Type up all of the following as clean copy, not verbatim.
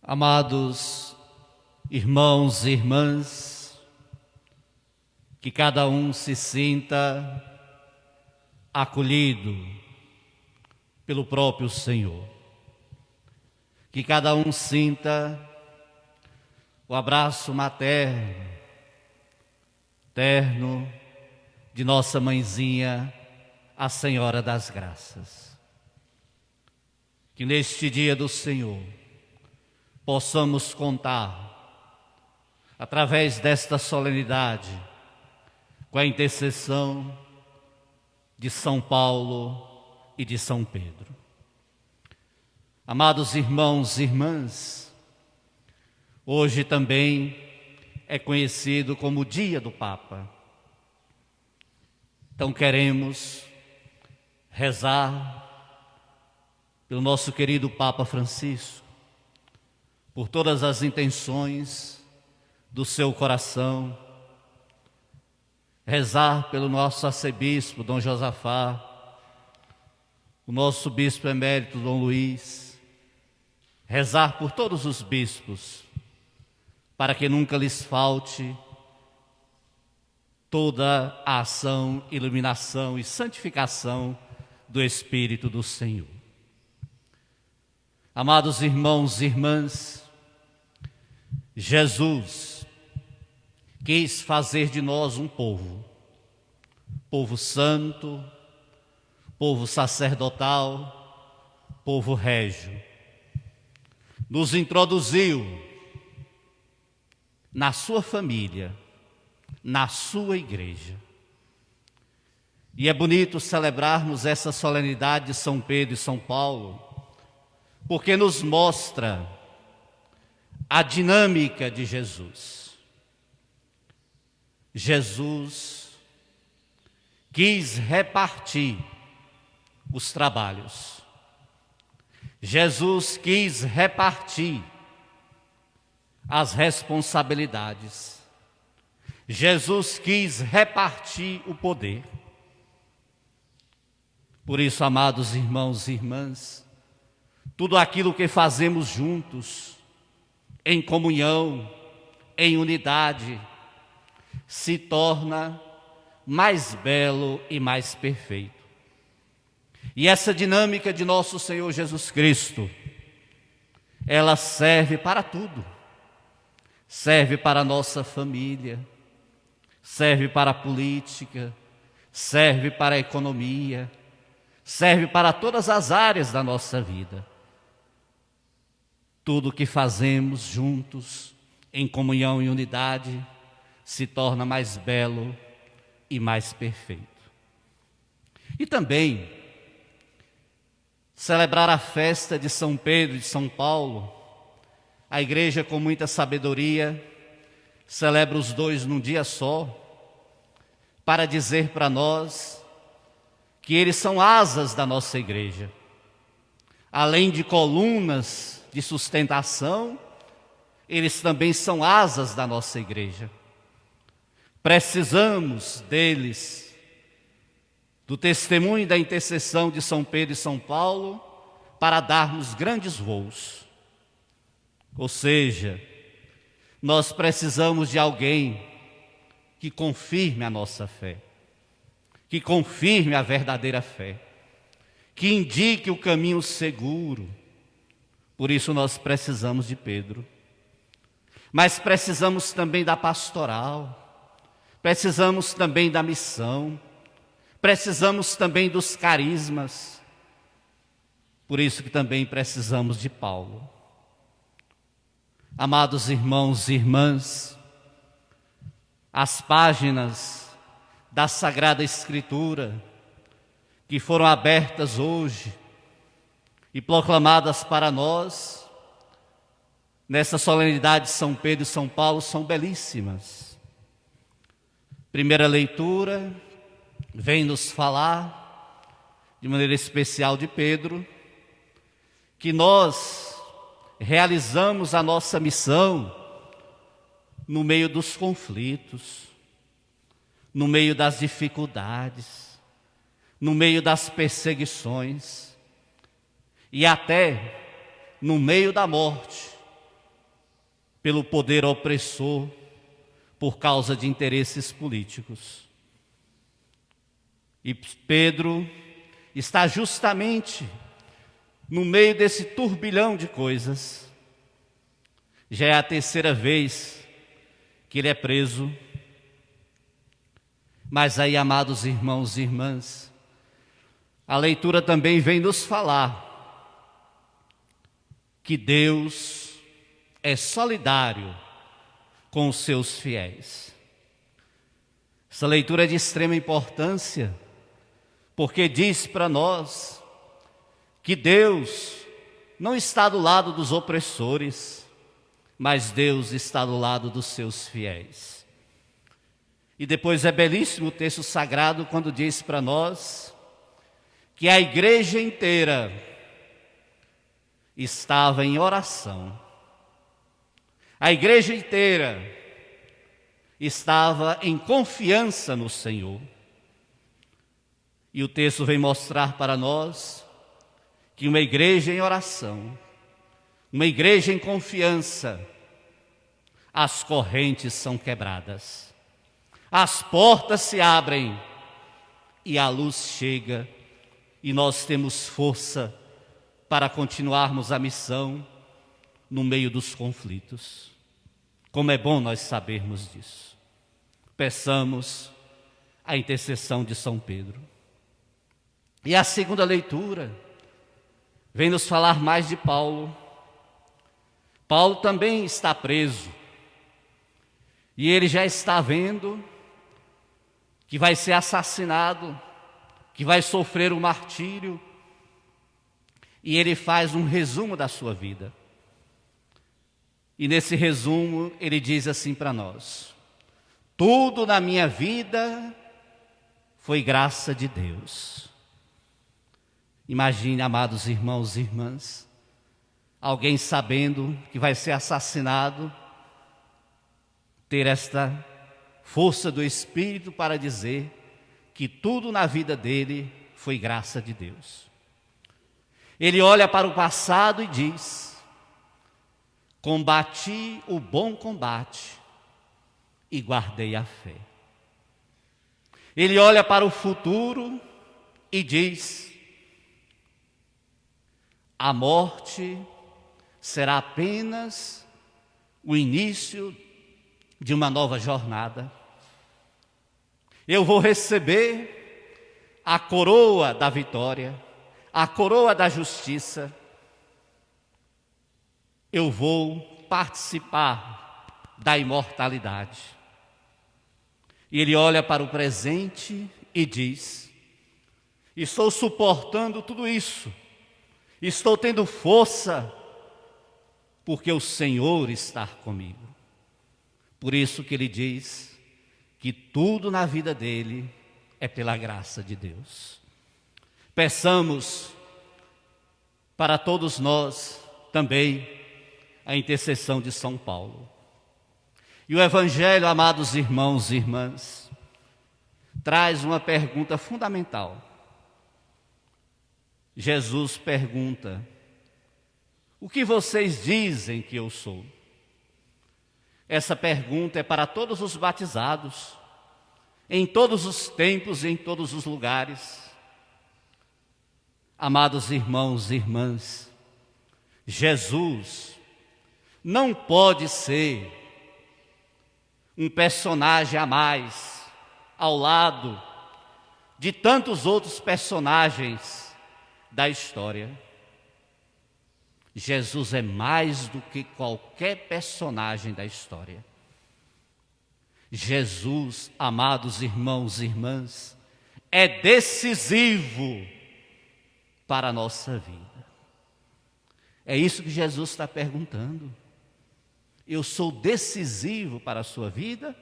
Amados irmãos e irmãs, que cada um se sinta acolhido pelo próprio Senhor, que cada um sinta o abraço materno, terno de nossa mãezinha, a Senhora das Graças. Que neste dia do Senhor possamos contar, através desta solenidade, com a intercessão de São Paulo e de São Pedro. Amados irmãos e irmãs, hoje também é conhecido como o Dia do Papa. Então queremos rezar pelo nosso querido Papa Francisco, por todas as intenções do seu coração, rezar pelo nosso arcebispo, Dom Josafá, o nosso bispo emérito, Dom Luiz, rezar por todos os bispos, para que nunca lhes falte toda a ação, iluminação e santificação do Espírito do Senhor. Amados irmãos e irmãs, Jesus quis fazer de nós um povo santo, povo sacerdotal, povo régio. Nos introduziu na sua família, na sua igreja. E é bonito celebrarmos essa solenidade de São Pedro e São Paulo, porque nos mostra a dinâmica de Jesus. Jesus quis repartir os trabalhos. Jesus quis repartir as responsabilidades. Jesus quis repartir o poder. Por isso, amados irmãos e irmãs, tudo aquilo que fazemos juntos, em comunhão, em unidade, se torna mais belo e mais perfeito. E essa dinâmica de nosso Senhor Jesus Cristo, ela serve para tudo. Serve para a nossa família, serve para a política, serve para a economia, serve para todas as áreas da nossa vida. Tudo que fazemos juntos, em comunhão e unidade, se torna mais belo e mais perfeito. E também, celebrar a festa de São Pedro e de São Paulo, a igreja com muita sabedoria, celebra os dois num dia só, para dizer para nós que eles são asas da nossa igreja. Além de colunas de sustentação, eles também são asas da nossa igreja. Precisamos deles, do testemunho e da intercessão de São Pedro e São Paulo, para darmos grandes voos. Ou seja, nós precisamos de alguém que confirme a nossa fé, que confirme a verdadeira fé, que indique o caminho seguro. Por isso nós precisamos de Pedro. Mas precisamos também da pastoral, precisamos também da missão, precisamos também dos carismas. Por isso que também precisamos de Paulo. Amados irmãos e irmãs, as páginas da Sagrada Escritura que foram abertas hoje e proclamadas para nós, nessa solenidade de São Pedro e São Paulo, são belíssimas. Primeira leitura vem nos falar, de maneira especial de Pedro, que nós realizamos a nossa missão no meio dos conflitos, no meio das dificuldades, no meio das perseguições e até no meio da morte, pelo poder opressor por causa de interesses políticos. E Pedro está justamente no meio desse turbilhão de coisas. Já é a terceira vez que ele é preso. Mas aí, amados irmãos e irmãs, a leitura também vem nos falar que Deus é solidário com os seus fiéis. Essa leitura é de extrema importância, porque diz para nós que Deus não está do lado dos opressores, mas Deus está do lado dos seus fiéis. E depois é belíssimo o texto sagrado quando diz para nós que a igreja inteira estava em oração. A igreja inteira estava em confiança no Senhor. E o texto vem mostrar para nós que uma igreja em oração, uma igreja em confiança, as correntes são quebradas, as portas se abrem e a luz chega e nós temos força para continuarmos a missão no meio dos conflitos. Como é bom nós sabermos disso. Peçamos a intercessão de São Pedro. E a segunda leitura vem nos falar mais de Paulo. Paulo também está preso. E ele já está vendo que vai ser assassinado, que vai sofrer o martírio. E ele faz um resumo da sua vida. E nesse resumo ele diz assim para nós: tudo na minha vida foi graça de Deus. Imagine, amados irmãos e irmãs, alguém sabendo que vai ser assassinado, ter esta força do Espírito para dizer que tudo na vida dele foi graça de Deus. Ele olha para o passado e diz: combati o bom combate e guardei a fé. Ele olha para o futuro e diz: a morte será apenas o início de uma nova jornada. Eu vou receber a coroa da vitória, a coroa da justiça. Eu vou participar da imortalidade. E ele olha para o presente e diz: estou suportando tudo isso, estou tendo força, porque o Senhor está comigo. Por isso que ele diz que tudo na vida dele é pela graça de Deus. Peçamos para todos nós também a intercessão de São Paulo. E o Evangelho, amados irmãos e irmãs, traz uma pergunta fundamental. Jesus pergunta: o que vocês dizem que eu sou? Essa pergunta é para todos os batizados, em todos os tempos e em todos os lugares. Amados irmãos e irmãs, Jesus não pode ser um personagem a mais ao lado de tantos outros personagens da história. Jesus é mais do que qualquer personagem da história. Jesus, amados irmãos e irmãs, é decisivo para a nossa vida. É isso que Jesus está perguntando. Eu sou decisivo para a sua vida?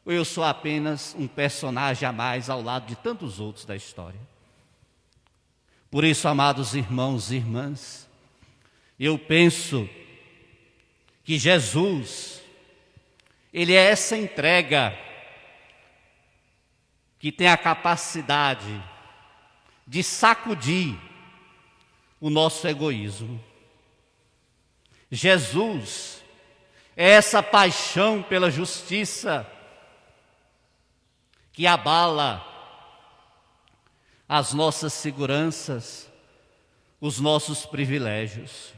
Ou eu sou apenas um personagem a mais ao lado de tantos outros da história? Por isso, amados irmãos e irmãs, eu penso que Jesus, ele é essa entrega que tem a capacidade de sacudir o nosso egoísmo. Jesus É essa paixão pela justiça que abala as nossas seguranças, os nossos privilégios.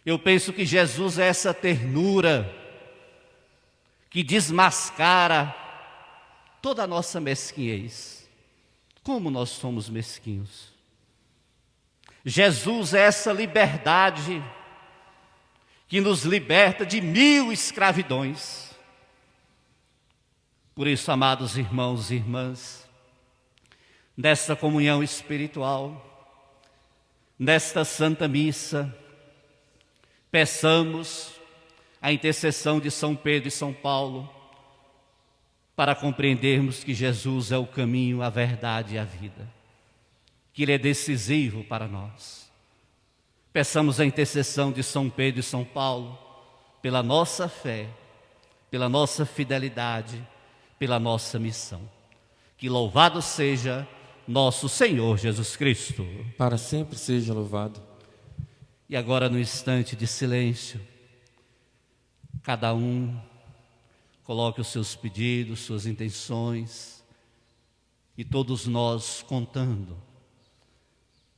Eu penso que Jesus é essa ternura que desmascara toda a nossa mesquinhez. Como nós somos mesquinhos. Jesus é essa liberdade que nos liberta de 1000 escravidões. Por isso, amados irmãos e irmãs, nesta comunhão espiritual, nesta Santa Missa, peçamos a intercessão de São Pedro e São Paulo para compreendermos que Jesus é o caminho, a verdade e a vida, que Ele é decisivo para nós. Peçamos a intercessão de São Pedro e São Paulo pela nossa fé, pela nossa fidelidade, pela nossa missão. Que louvado seja nosso Senhor Jesus Cristo. Para sempre seja louvado. E agora, no instante de silêncio, cada um coloque os seus pedidos, suas intenções, e todos nós contando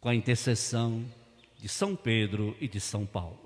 com a intercessão de São Pedro e de São Paulo.